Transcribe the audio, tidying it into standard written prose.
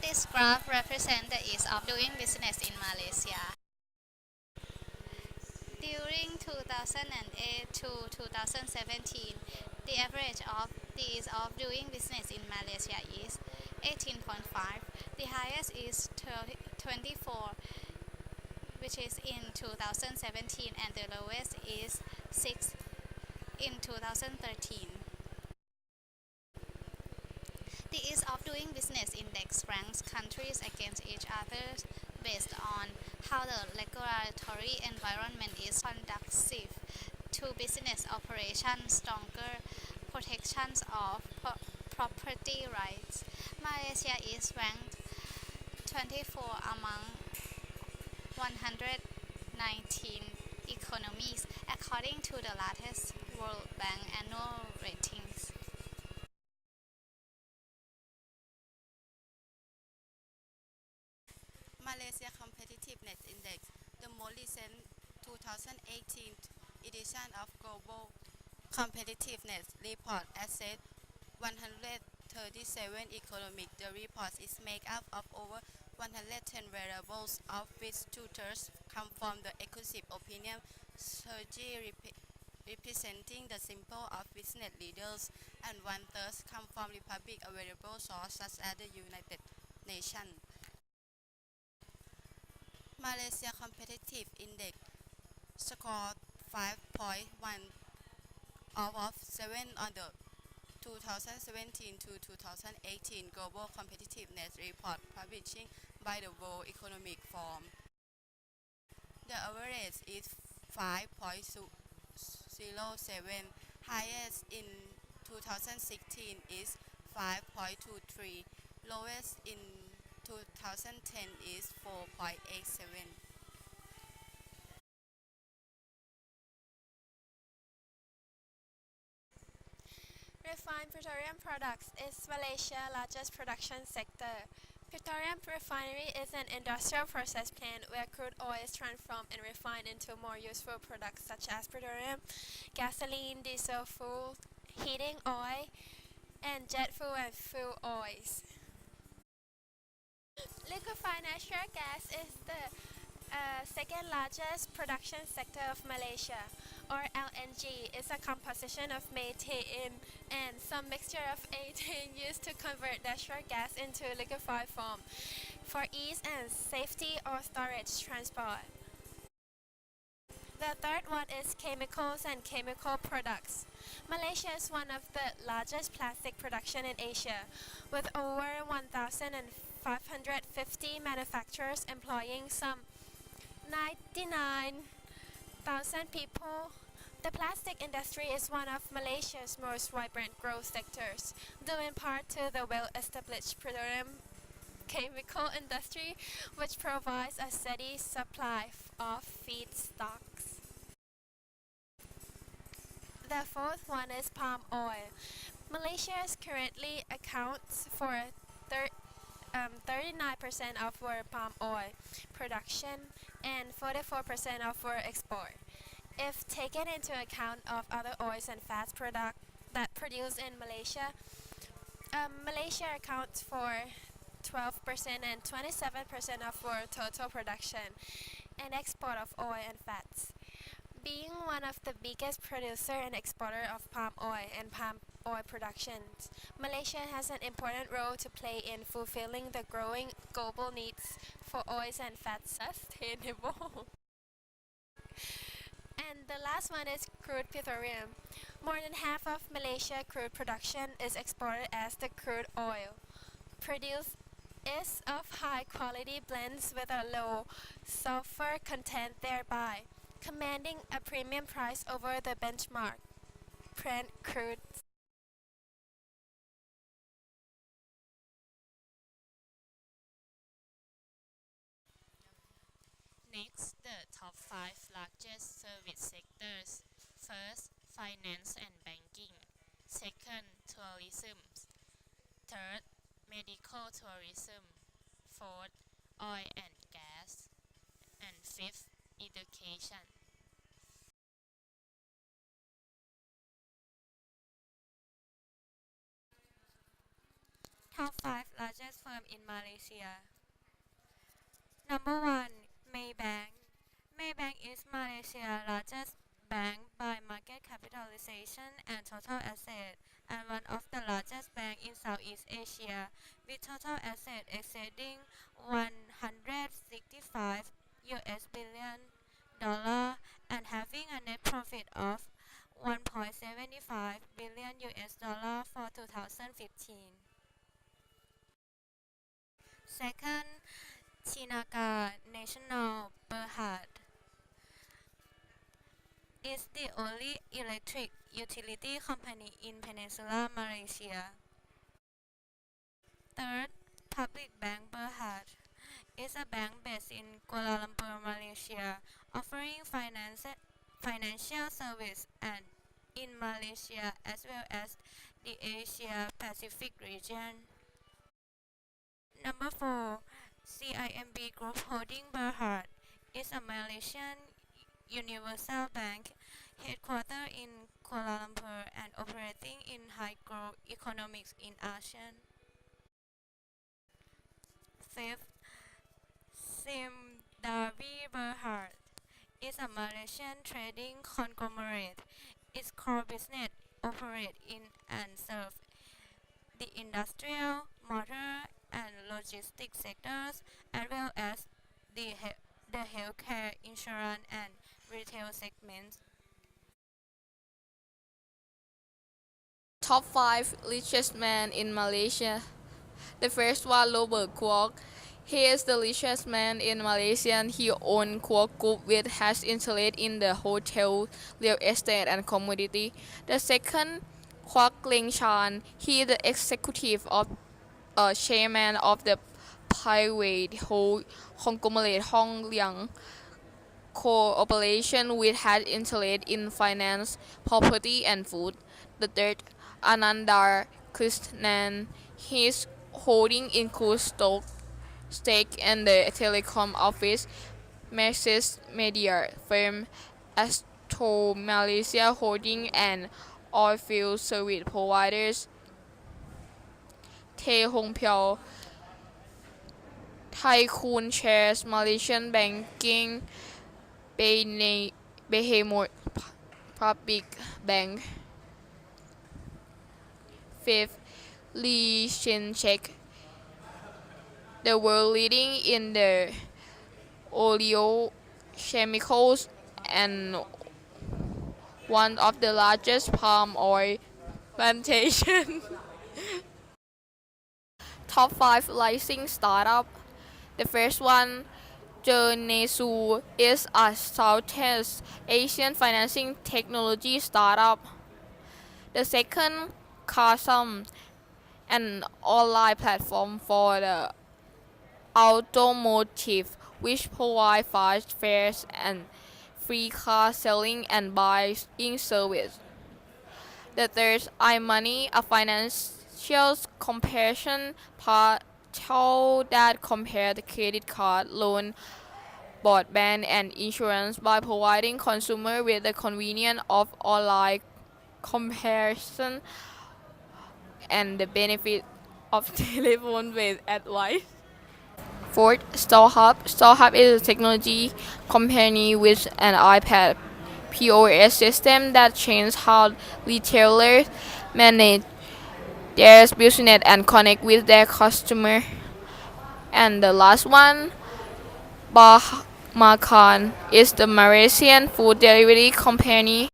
This graph represents the ease of doing business in Malaysia. During 2008 to 2017, the average of the ease of doing business in Malaysia is 18.5. The highest is 24, which is in 2017, and the lowest is 6 in 2013. The ease of doing business index ranks countries against each other based on how the regulatory environment is conducive to business operations, stronger protections of property rights. Malaysia is ranked 24 among 119 economies according to the latest World Bank annual ratings. Malaysia Competitiveness Index, the most recent 2018 edition of Global Competitiveness Report, assessed 137 economic. The report is made up of over 110 variables, of which two-thirds come from the exclusive opinion survey representing the simple of business leaders, and one-third come from public available sources such as the United Nations. Malaysia Competitive Index scored 5.1 out of 7 on the 2017 to 2018 Global Competitiveness Report published by the World Economic Forum. The average is 5.07, highest in 2016 is 5.23, lowest in 2010 is 4.87. Refined petroleum products is Malaysia's largest production sector. Petroleum refinery is an industrial process plant where crude oil is transformed and refined into more useful products such as petroleum, gasoline, diesel fuel, heating oil, and jet fuel and fuel oils. Liquefied natural gas is the second largest production sector of Malaysia, or LNG, is a composition of methane and some mixture of ethane used to convert natural gas into liquefied form for ease and safety or storage transport. The third one is chemicals and chemical products. Malaysia is one of the largest plastic production in Asia, with over 1,550 manufacturers employing some 99,000 people. The plastic industry is one of Malaysia's most vibrant growth sectors, due in part to the well-established petroleum chemical industry, which provides a steady supply of feedstocks. The fourth one is palm oil. Malaysia currently accounts for 39% of our palm oil production and 44% of our export. If taken into account of other oils and fats products that produced in Malaysia, Malaysia accounts for 12% and 27% of our total production and export of oil and fats. Being one of the biggest producer and exporter of palm oil and palm oil productions, Malaysia has an important role to play in fulfilling the growing global needs for oils and fats sustainable. And the last one is crude petroleum. More than half of Malaysia crude production is exported as the crude oil. Produced is of high quality blends with a low sulfur content, thereby commanding a premium price over the benchmark Brent crude. Next, the top 5 largest service sectors. First, finance and banking. Second, tourism. Third, medical tourism. Fourth, oil and gas. And fifth, education. Top 5 largest firm in Malaysia. Number 1. Maybank. Maybank is Malaysia's largest bank by market capitalization and total asset, and one of the largest banks in Southeast Asia, with total assets exceeding 165 billion dollar and having a net profit of 1.75 billion dollar for 2015. Second, Chinaka National Berhad is the only electric utility company in Peninsular Malaysia. Third, Public Bank Berhad is a bank based in Kuala Lumpur, Malaysia, offering financial service and in Malaysia as well as the Asia Pacific region. Number 4. CIMB Group Holding Berhad is a Malaysian universal bank headquartered in Kuala Lumpur and operating in high-growth economies in ASEAN. Fifth, Sirijinda Berhad is a Malaysian trading conglomerate. Its core business operates in and serves the industrial, motor, and logistics sectors, as well as the healthcare, insurance, and retail segments. Top 5 richest men in Malaysia. The first one, Robert Kwok. He is the richest man in Malaysia. He owns Kwok Group, which has interests in the hotel, real estate, and commodity. The second, Kwok Leng Chan. He is the executive of chairman of the private conglomerate Hong Leong Corporation, which has interest in finance, property, and food. The third, Ananda Krishnan. His holding includes stake in the telecom office Maxis Media firm, Astro Malaysia Holding, and oilfield service providers Tae Hong Pyo. Tycoon shares Malaysian banking behemoth Public Bank. Fifth, Lee Shin-chek, the world leading in the oleochemicals and one of the largest palm oil plantations. Top 5 rising startup. The first one, Genesu, is a Southeast Asian financing technology startup. The second, Kasam, an online platform for the automotive, which provides fast fares and free car selling and buying service. The third, iMoney, a financial comparison portal that compares credit card, loan, broadband, and insurance by providing consumers with the convenience of online comparison and the benefit of telephone-based advice. Fourth, StoreHub. StoreHub is a technology company with an iPad POS system that changes how retailers manage their business and connect with their customer. And the last one, Makan, is the Malaysian food delivery company.